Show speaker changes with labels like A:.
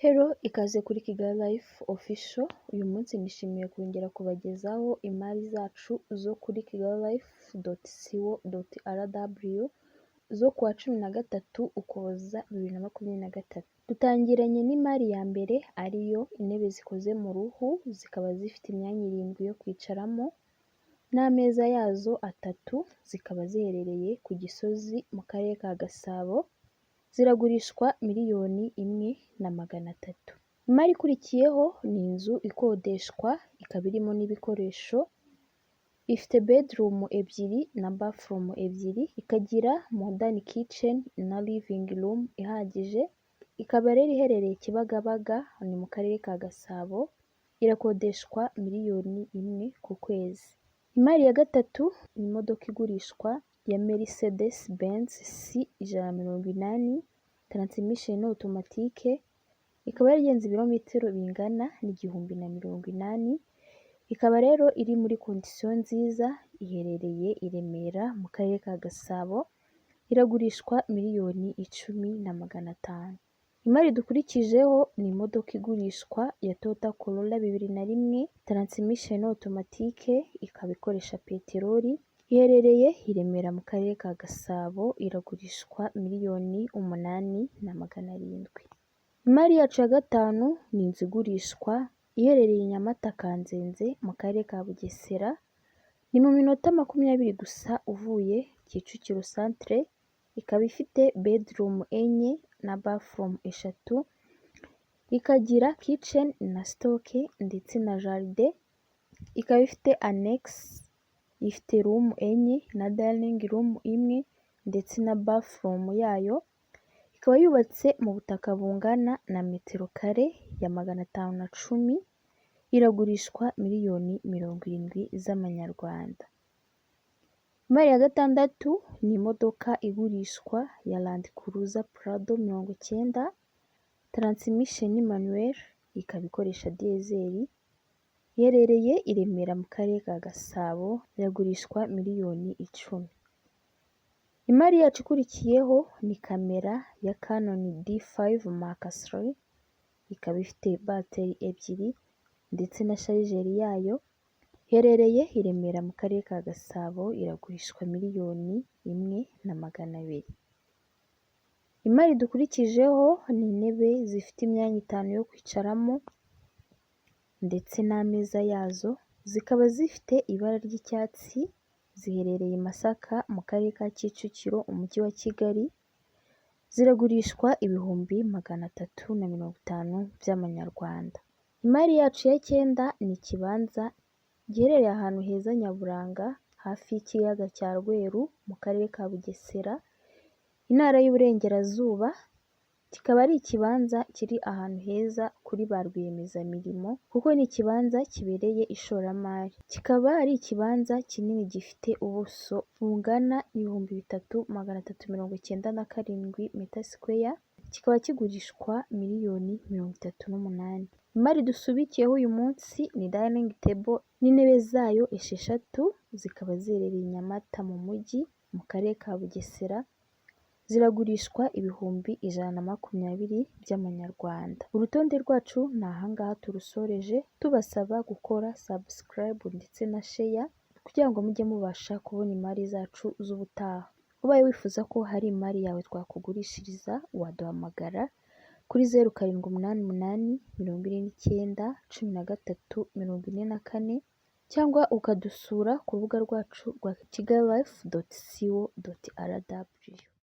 A: Hello, ikaze kuri Kigali Life Official. Uyu munsi nishimiye kongera kubagezaho imari zacu zo kuri kigali.life.co.rw zo kuwa 13 Ukuboza 2023. Dutangiranye n'imari ya mbere ariyo intebe zikoze mu ruhu, zikaba zifite imyanya 7 yo kwicaramo n'ameza yazo 3, zikaba ziherereye ku Gisozi mu karere ka Gasabo. Ziragurishwa $1,300,000. Imari ikurikiyeho ni inzu ikodeshwa, ikaba irimo n'ibikoresho. Ifite bedroom 2 na bathroom 2, ikagira modern kitchen na living room ihagije. Ikaba rero iherereye Kibagabaga, ni mu karere ka Gasabo. Irakodeshwa $1,000,000 ku kwezi. Imari ya gatatu ni imodoka igurishwa ya Mercedes Benz C180 transmission automatique. Ikaba yarigenze ibirometero bingana n'1,080. Ikaba rero iri muri condition nziza, iherereye i Remera mu karere ka Gasabo. Iragurishwa $10,500,000. Imari dukurikijeho ni imodoka igurishwa ya Toyota Corolla 2001 transmission automatique, ikaba ikoresha peteroli. Iherereye i Remera mu karere ka Gasabo. Iragurishwa $8,700,000. Imari yacu ya gatanu ni inzu igurishwa iherereye i Nyamata Kanzenze mu karere ka Bugesera. Ni mu minota 20 gusa uvuye Kicukiro centre. Ikaba ifite bedroom 4 na bathroom 3, ikagira kitchen na stock ndetse na jardin. Ikaba ifite annex, ifite room 4 na dining room 1 ndetse na bathroom yayo. Ikaba yubatse mu butaka bungana na metero kare ya 510. Iragurishwa $70,000,000 z'amanyarwanda. Imari ya gatandatu ni imodoka igurishwa ya Land Cruiser Prado 90 transmission manuel, ikaba ikoresha diesel. Iherereye i Remera mu karere ka Gasabo. Iragurishwa $10,000,000. Imari yacu ikurikiyeho ni kamera ya Canon D5 Mark III. Ikaba ifite bateri 2 ndetse na sharijeri yayo. Iherereye i Remera mu karere ka Gasabo. Iragurishwa $1,200,000. Imari dukurikijeho ni intebe zifite imyanya 5 yo kwicaramo ndetse n'ameza yazo. Zikaba zifite ibara ry'icyatsi. Ziherereye i Masaka mu karere ka Kicukiro, umujyi wa Kigali. Ziragurishwa $350,000 by'amanyarwanda. Imari yacu ya 9 ni ikibanza giherereye ahantu heza nyaburanga hafi y'ikiyaga cya Rweru mu karere ka Bugesera, intara y'Uburengerazuba. Kikaba ari ikibanza kiri ahantu heza kuri ba rwiyemezamirimo, kuko ni ikibanza kibereye ishoramari. Kikaba ari ikibanza kinini gifite ubuso bungana 3,397 m². Kikaba kigurishwa $1,038,000. Imari dusubikiyeho uyu munsi ni dining table n'intebe zayo 6. Zikaba ziherereye i Nyamata mu mujyi mu karere ka Bugesera. Ziragurishwa $120,000 by'amanyarwanda. Urutonde rwacu ni ahangaha turusoreje, tubasaba gukora subscribe ndetse na share kugira ngo mujye mubasha kubona imari zacu z'ubutaha. Ubaye wifuza ko hari imari yawe twakugurishiriza, waduhamagara kuri 0788 29 13 44 cyangwa ukadusura ku rubuga rwacu rwa kigalilife.co.rw.